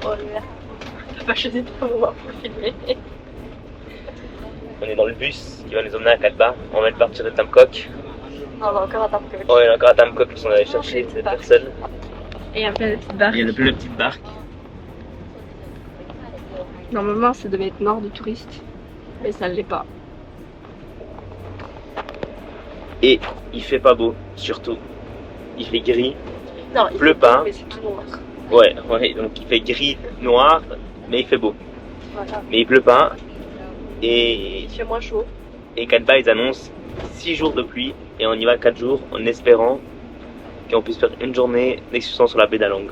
Oh là, t'as pas choisi de pouvoir pour filmer. On est dans le bus qui va nous emmener à Katba. On va partir de Tamcock. On va encore à Tamcock. Ouais, il est encore à Tamcock parce qu'on allait chercher cette personne. Et il y a plein de petites barques. Il y a plein de petites barques. Normalement, ça devait être mort de touristes. Mais ça ne l'est pas. Et il fait pas beau, surtout. Il fait gris. Non, il pleut pas. Mais c'est tout noir. Ouais, donc il fait gris, noir, mais il fait beau. Voilà. Mais il pleut pas. Et Il fait moins chaud. Et Katba, ils annoncent 6 jours de pluie et on y va 4 jours en espérant qu'on puisse faire une journée d'excursion sur la baie d'Alang.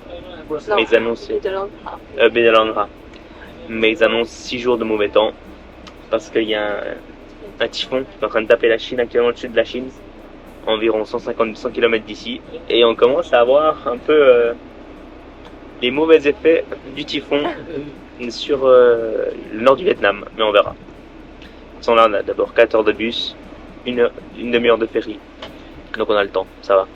Mais ils annoncent baie d'Alangra. Mais ils annoncent 6 jours de mauvais temps parce qu'il y a un typhon qui est en train de taper la Chine actuellement au-dessus de la Chine, environ 150-200 km d'ici, et on commence à avoir un peu les mauvais effets du typhon sur le nord du Vietnam, mais on verra. Sans là, on a d'abord 4 heures de bus, une demi-heure de ferry. Donc on a le temps, ça va.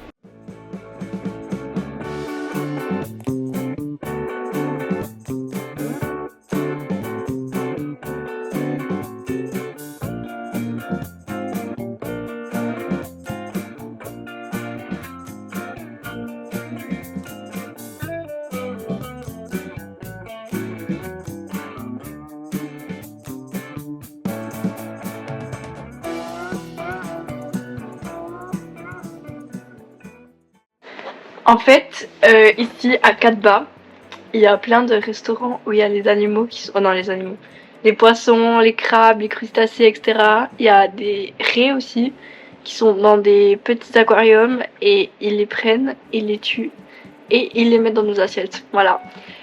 En fait, ici à Katba, il y a plein de restaurants où il y a les animaux qui sont... Oh non, les animaux. Les poissons, les crabes, les crustacés, etc. Il y a des raies aussi qui sont dans des petits aquariums et ils les prennent, ils les tuent et ils les mettent dans nos assiettes. Voilà.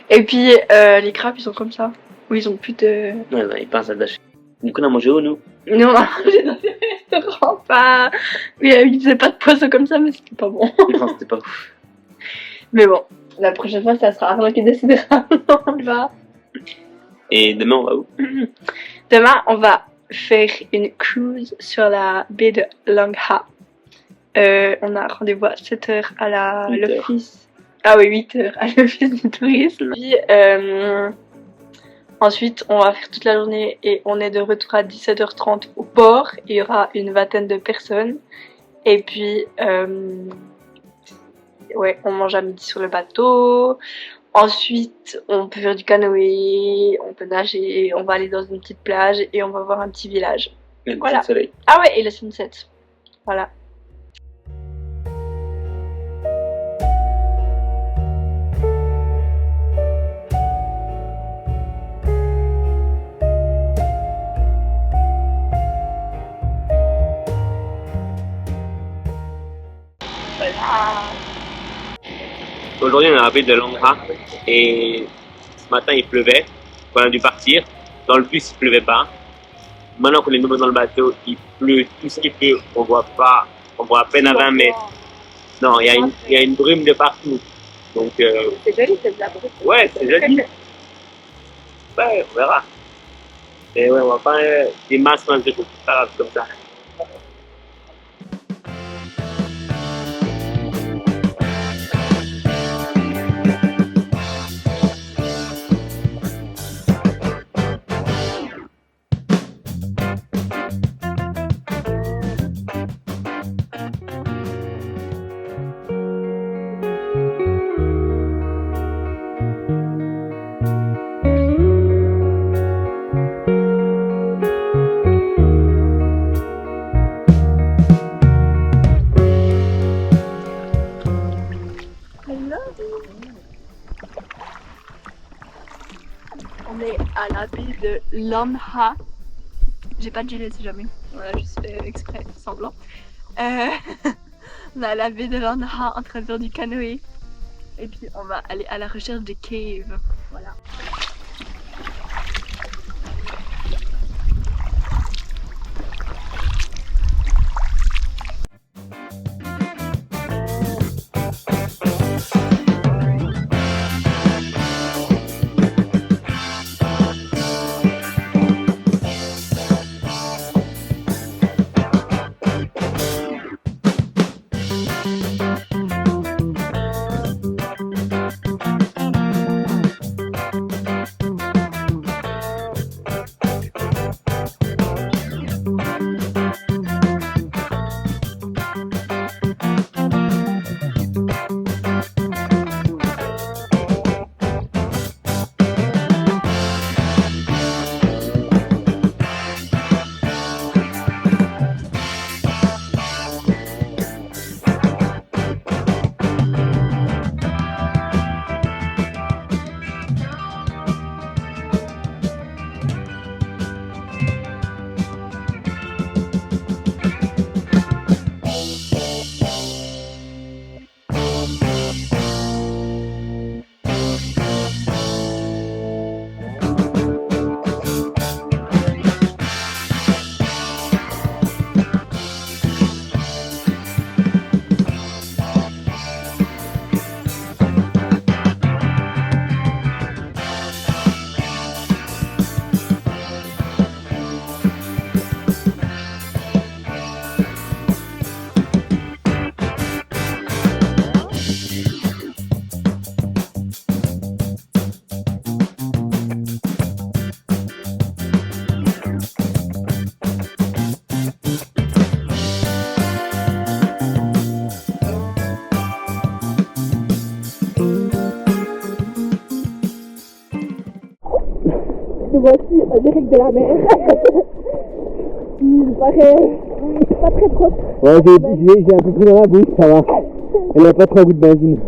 Et puis les crabes, ils sont comme ça, où ils ont plus de... Ouais, ils pensent à lâcher. Du coup, on a mangé où, nous? Nous, on a mangé dans des restaurants, pas... Oui, ils faisaient pas de poissons comme ça, mais c'était pas bon. Non, c'était pas ouf. Mais bon, la prochaine fois, ça sera Arnaud qui décidera. On va... Et demain, on va où? Demain, on va faire une cruise sur la baie de Langha. On a rendez-vous à 7h à l'office. Ah oui, 8h à l'office du tourisme. Puis, ensuite, on va faire toute la journée et on est de retour à 17h30 au port. Il y aura une vingtaine de personnes. Et puis, ouais, on mange à midi sur le bateau. Ensuite, on peut faire du canoë, on peut nager, on va aller dans une petite plage et on va voir un petit village. Et le Voilà. soleil. Ah ouais, et le sunset. Voilà. Voilà. Aujourd'hui, on est à la baie de Langha et ce matin, il pleuvait. On a dû partir. Dans le bus, il pleuvait pas. Maintenant qu'on est nouveau dans le bateau, il pleut. Tout ce qui pleut, on voit pas. On voit à peine à 20 mètres. Non, il y a une brume de partout. Donc, C'est joli, c'est de la brume. ouais, c'est joli. Ouais, on verra. Et ouais, on va pas des masses de choses comme ça. On est à la baie de Langha. J'ai pas de gilet si jamais. On a juste fait exprès, semblant. On est à la baie de Langha en train de faire du canoë. Et puis on va aller à la recherche de caves. Voilà. voici en direct de la mer. Il paraît pas très propre. Ouais, j'ai un peu pris dans la bouche, ça va. Elle a pas trop goût de benzine.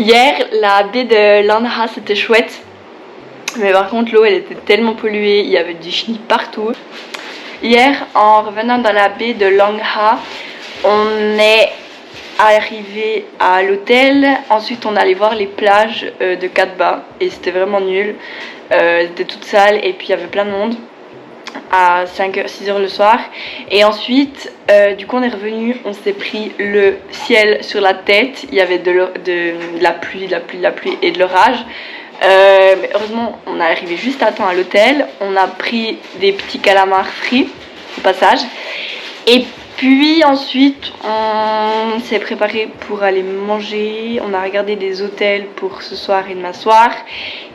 Hier, la baie de Langha c'était chouette, mais par contre l'eau elle était tellement polluée, il y avait du chenille partout. Hier, en revenant dans la baie de Langha, on est arrivé à l'hôtel, ensuite on allait voir les plages de Katba et c'était vraiment nul, c'était toute sale et puis il y avait plein de monde à 6h le soir. Et ensuite du coup on est revenu, on s'est pris le ciel sur la tête, il y avait de la pluie et de l'orage. Mais heureusement on est arrivé juste à temps à l'hôtel, on a pris des petits calamars frits au passage et puis ensuite on s'est préparé pour aller manger, on a regardé des hôtels pour ce soir et demain soir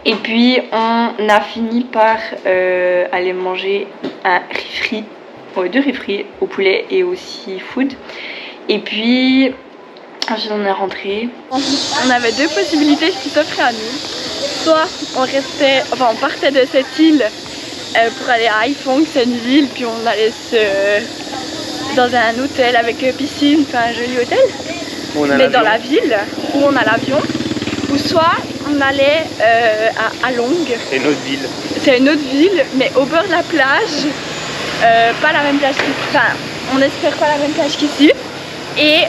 et puis on a fini par aller manger un riz frit, deux riz frits au poulet et au seafood et puis ensuite on est rentré. On avait deux possibilités qui s'offraient à nous, soit on partait de cette île pour aller à Haiphong, c'est une ville, puis on allait dans un hôtel avec piscine, enfin un joli hôtel, mais dans la ville où on a l'avion, ou soit on allait à Along. C'est une autre ville. C'est une autre ville, mais au bord de la plage, pas la même plage qu'ici, enfin on espère pas la même plage qu'ici, et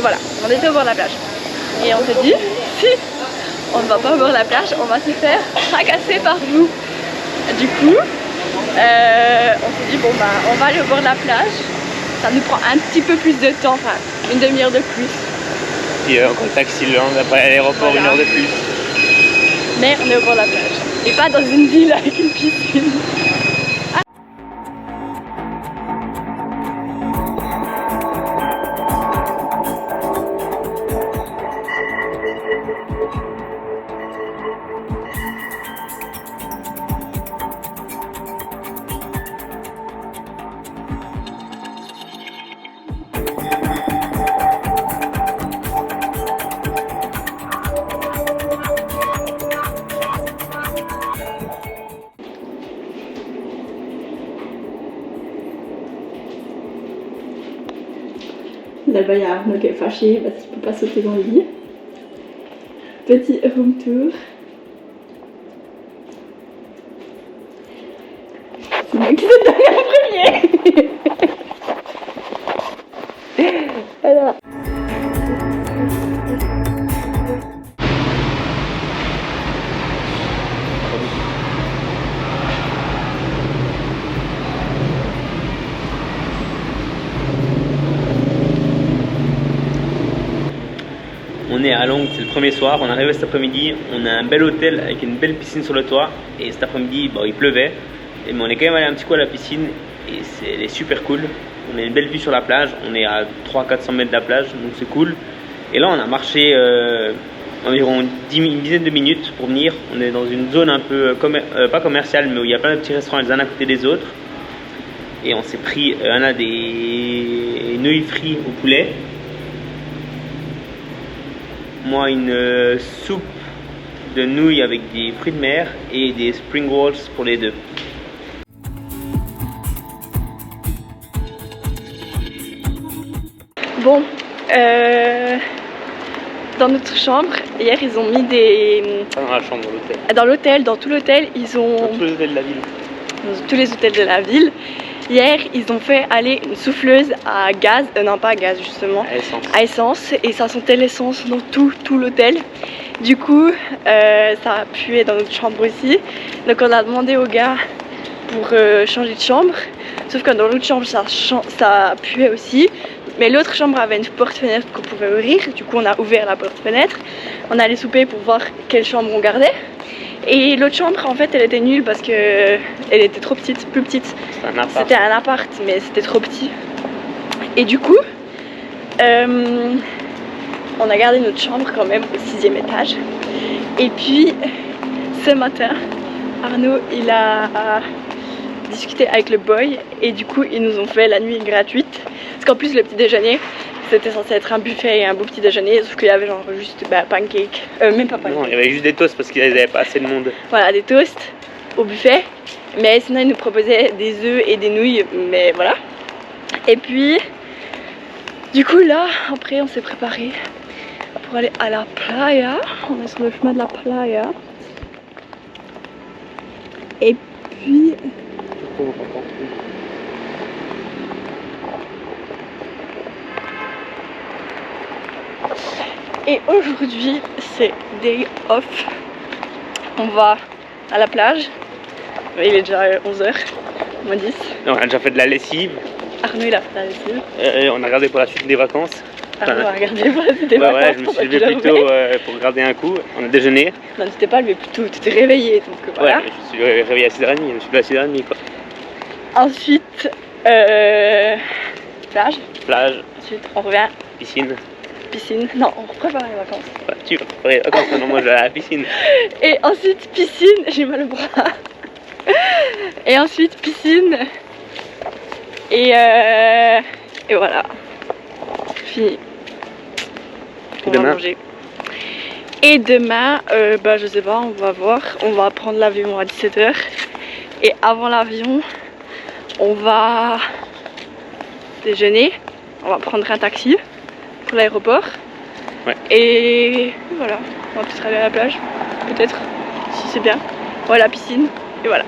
voilà, on était au bord de la plage. Et on s'est dit, si on ne va pas au bord de la plage, on va se faire fracasser par vous. Du coup, on s'est dit bon bah on va aller au bord de la plage, ça nous prend un petit peu plus de temps, enfin une demi-heure de plus. Puis encore le taxi le lendemain après l'aéroport, voilà. 1 heure de plus. Mais on est au bord de la plage et pas dans une ville avec une piscine. Là-bas, il y a Arnaud qui est fâché parce qu'il peut pas sauter dans le lit. Petit room tour. C'est moi qui s'est donné en premier. Voilà. On est à Langres, c'est le premier soir, on est arrivé cet après-midi, on a un bel hôtel avec une belle piscine sur le toit et cet après-midi bon, il pleuvait, mais on est quand même allé un petit coup à la piscine et elle est super cool. On a une belle vue sur la plage, on est à 300-400 mètres de la plage donc c'est cool. Et là on a marché environ une dizaine de minutes pour venir, on est dans une zone un peu pas commerciale mais où il y a plein de petits restaurants les uns à côté des autres. Et on s'est pris des nouilles frites au poulet. Moi une soupe de nouilles avec des fruits de mer et des spring rolls pour les deux. Bon, dans notre chambre, hier ils ont mis des... Pas dans la chambre, dans l'hôtel. Dans l'hôtel, dans tout l'hôtel, ils ont... Dans tous les hôtels de la ville. Dans tous les hôtels de la ville. Hier, ils ont fait aller une souffleuse à gaz, non pas à gaz justement, à essence, et ça sentait l'essence dans tout l'hôtel. Du coup, ça a pué dans notre chambre aussi. Donc on a demandé au gars pour changer de chambre, sauf que dans l'autre chambre ça puait aussi. Mais l'autre chambre avait une porte-fenêtre qu'on pouvait ouvrir, du coup on a ouvert la porte-fenêtre. On allait souper pour voir quelle chambre on gardait. Et l'autre chambre, en fait, elle était nulle parce que elle était trop petite, plus petite. C'était un appart, mais c'était trop petit. Et du coup, on a gardé notre chambre quand même au 6e étage. Et puis, ce matin, Arnaud, il a discuté avec le boy et du coup, ils nous ont fait la nuit gratuite. Parce qu'en plus, le petit déjeuner, c'était censé être un buffet et un beau petit déjeuner, sauf qu'il y avait genre juste pancake, même pas pancake. Non, il y avait juste des toasts parce qu'il n'y avait pas assez de monde. Voilà, des toasts au buffet, mais sinon ils nous proposaient des œufs et des nouilles, mais voilà. Et puis, du coup là, après on s'est préparé pour aller à la playa. On est sur le chemin de la playa. Et puis... Et aujourd'hui, c'est day off. On va à la plage. Il est déjà 11h, moins 10. On a déjà fait de la lessive. Arnaud, il a fait de la lessive. On a regardé pour la suite des vacances. Arnaud a regardé pour la suite des vacances. Ouais, je me suis levé plus tôt pour regarder un coup. On a déjeuné. Non, tu t'es pas levé plus tôt, tu t'es réveillé. Donc voilà. Ouais, je me suis réveillé à 6h30. Je me suis levé à 6h30 quoi. Ensuite, plage. Ensuite, on revient. Piscine. Non, on prépare les vacances. Ouais, tu vas préparer les vacances, non, moi je vais à la piscine. Et ensuite, piscine, j'ai mal au bras. Et ensuite, piscine. Et voilà. Fini. On va manger. Et demain, je sais pas, on va voir. On va prendre l'avion à 17h. Et avant l'avion, on va déjeuner. On va prendre un taxi pour l'aéroport. Ouais. Et voilà, on va peut-être aller à la plage, peut-être, si c'est bien. Ou à la piscine, et voilà.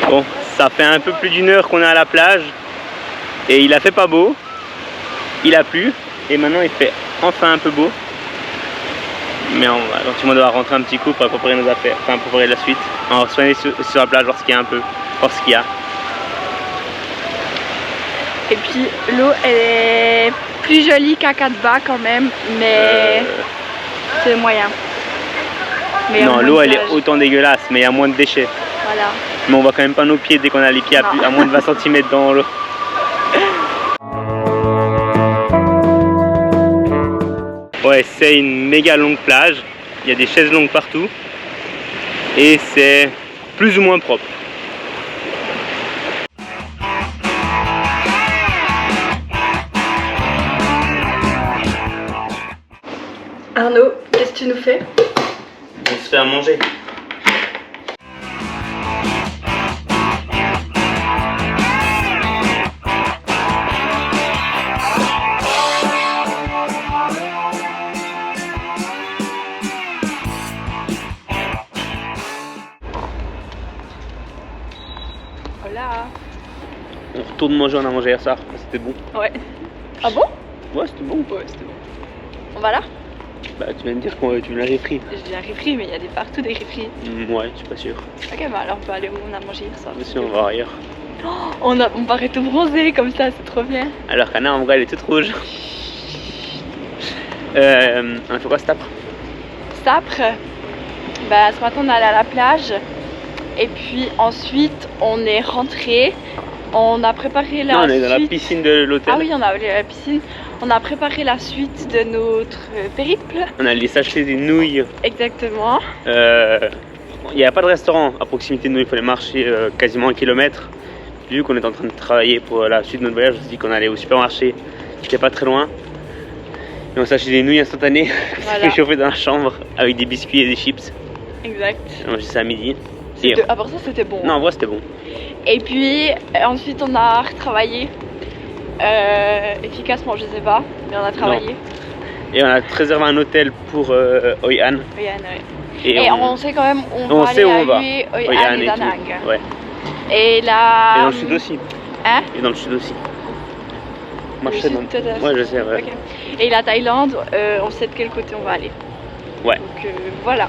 Bon, ça fait un peu plus d'1 heure qu'on est à la plage. Et il a fait pas beau. Il a plu. Et maintenant il fait enfin un peu beau. Mais on va gentiment devoir rentrer un petit coup pour préparer nos affaires, enfin pour préparer la suite. On va se soigner sur la plage, voir ce qu'il y a un peu, voir ce qu'il y a. Et puis l'eau elle est plus jolie qu'à Katba quand même, mais c'est moyen. Mais non, l'eau elle est autant dégueulasse, mais il y a moins de déchets. Voilà. Mais on voit quand même pas nos pieds dès qu'on a les pieds à moins de 20 cm dans l'eau. Ouais, c'est une méga longue plage. Il y a des chaises longues partout. Et c'est plus ou moins propre. Arnaud, qu'est-ce que tu nous fais? On se fait à manger. tour de manger, on a mangé hier soir, c'était bon. Ouais. Ah bon? Ouais, c'était bon. Ouais, c'était bon. On va là? Bah, tu viens de dire que tu veux la refri. Je dis un refri, mais il y a des partout des refris. Ouais, je suis pas sûr. Ok, bah alors on peut aller où on a mangé hier soir. Mais si, on va ailleurs. Oh, on paraît tout bronzé comme ça, c'est trop bien. Alors qu'Anna, en vrai, elle est toute rouge. On a fait quoi, cet après? Sapre, bah ce matin on est allé à la plage. Et puis ensuite on est rentré. On a préparé la Non, on est suite. dans la piscine de l'hôtel. Ah oui, on a allé à la piscine. On a préparé la suite de notre périple. On a allé s'acheter des nouilles. Exactement. Il n'y a pas de restaurant à proximité de nous, il fallait marcher quasiment 1 kilomètre. Vu qu'on est en train de travailler pour la suite de notre voyage, on s'est dit qu'on allait au supermarché qui n'était pas très loin. Et on s'est acheté des nouilles instantanées qui s'est fait chauffer dans la chambre avec des biscuits et des chips. Exact. On a mangé ça à midi. À part ça, c'était bon. Non, en vrai, c'était bon. Et puis ensuite, on a retravaillé. Efficacement, je sais pas, mais on a travaillé. Non. Et on a réservé un hôtel pour Hoi An. Hoi An, ouais. Et on sait quand même où on va sait aller où on va. à Hoi An et Da Nang. Ouais. Et là. Et dans le sud aussi. Hein? Et dans le sud aussi. Moi, je sais sais dans... dans... Ouais, je sais, ouais. Okay. Et la Thaïlande, on sait de quel côté on va aller. Ouais. Donc voilà.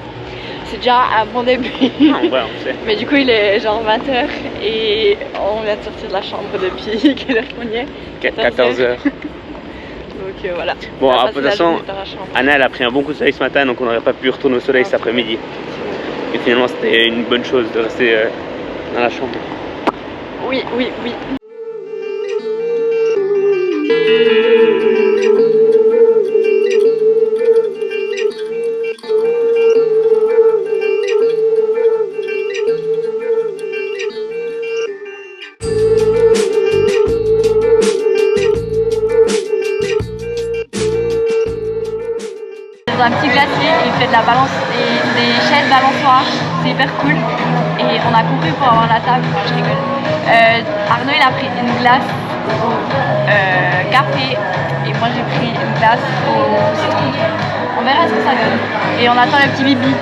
C'est déjà un bon début. Non, ouais, on sait. Mais du coup, il est genre 20h et on vient de sortir de la chambre depuis quelle heure qu'on y est? 14h. Donc voilà. Bon, de toute façon, Anna elle a pris un bon coup de soleil ce matin, donc on n'aurait pas pu retourner au soleil cet après-midi. Et finalement, c'était une bonne chose de rester dans la chambre. Oui, oui, oui. Un petit glacier qui fait de la balance et des chaises balançoires, c'est hyper cool. Et on a couru pour avoir la table, je rigole. Arnaud il a pris une glace au café et moi j'ai pris une glace au citron. On verra ce que ça donne. Et on attend le petit bibi.